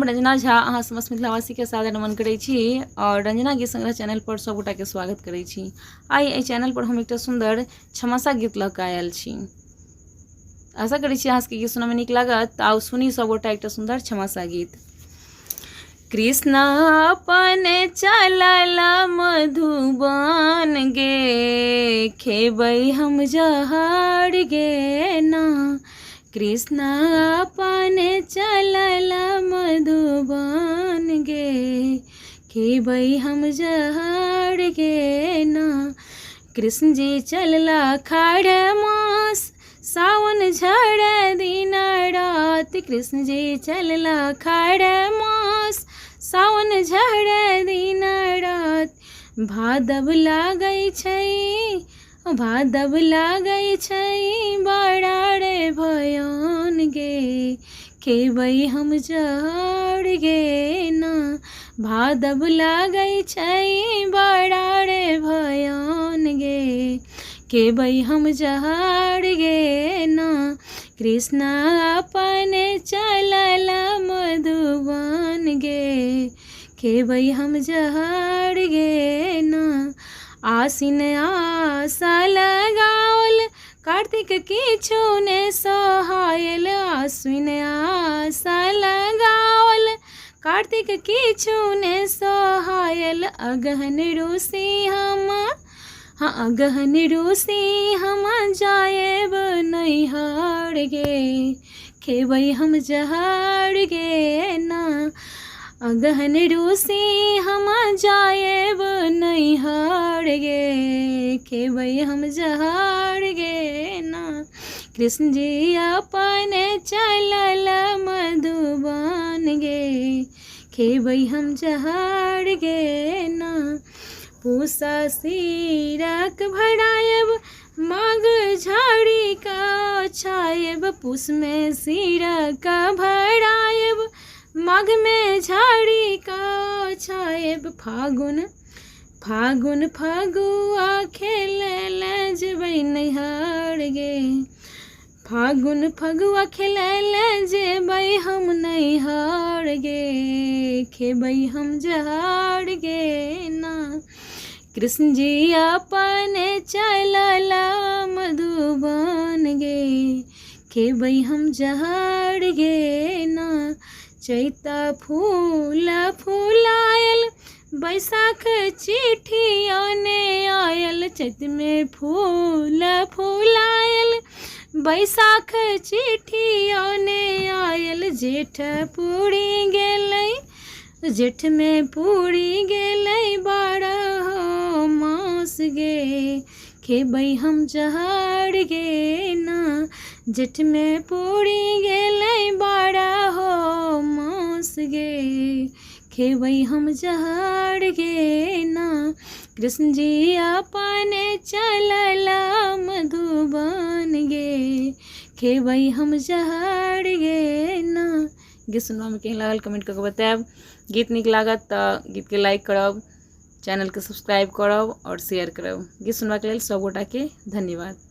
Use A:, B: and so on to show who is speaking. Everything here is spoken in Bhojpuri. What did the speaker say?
A: हम रंजना झा अहाँ समस्त मिथिलावासी के सादर नमन करै छी और रंजना गीत संग्रह चैनल पर सब गोटा के स्वागत करै छी। आइ एहि चैनल पर हम एकटा सुंदर छमासा गीत लऽ कऽ आयल छी। आशा करै छी अहाँ सबके गीत सुनय में नीक लागत। आउ सुनी सब गोटा एकटा सुंदर छमासा गीत। कृष्ण अपन चलल मधुबन गे, खेबै हम जहर गे ना। कृष्ण अपन चलल मधुबन गे, खेबै हम जहर गे ना। कृष्ण जी चलला खाड़ मास, सावन झड़ दिन रात। कृष्ण जी चलला खाड़ मास, सावन झड़ दिन रात। भादव लागै छै, भादव लागै छै बड़ा रे भयान गे, खेबै हम जहर गे ना। भादव लागै छै बड़ा रे भयान गे, खेबै हम जहर गे ना। कृष्ण अपन चलल मधुबन गे, खेबै हम जहर गे ना। आसिन आशा लगाओल, कार्तिक किछु ने सोहायल। आसिन आशा लगाओल, कार्तिक किछु ने सोहायल। अगहन रूसी हम, हाँ अगहन रूसी हम जाएब नैहर गे, खेबै हम जहर गे ना। अगहन रूसी हम जाएब नैहर गे, खेबै हम जहर गे ना। कृष्ण जी अपन चलल मधुबन गे, खेबै हम जहर गे ना। पूसा सिरक भरायब, माघ झाड़ी का छायब। पूस में सिरक भरायब, माघ में झाड़ी का छायब। फागुन फागुन फगुआ खेलैल जेबै नैहर गे, फागुन फगुआ खेलैल जेबै हम नैहर गे, खेबै हम जहर गे ना। कृष्ण जी अपन चलल मधुबन गे, खेबै हम जहर गे ना। चैत फूल फुलायल, बैसाख चिट्ठी आने आयल। चैत में फूल फुलायल, बैसाख चिट्ठी आने आयल। जेठ पूरी गेलै, जेठ में पूरी गेलै 12 मास गे, खेबै हम जहर गे ना। जेठ में पूरी गेलै 12 मास गे, खेबै हम जहर गे ना। कृष्ण जी अपन चलल मधुबन गे, खेबै हम जहर गे ना। गीत सुनबा में केहन लागल कमेंट करके बतायब। गीत नीक लागत तऽ गीत के लाइक करब, चैनल के सब्सक्राइब करब और शेयर करब। गीत सुनबा के लेल सब गोटा के धन्यवाद।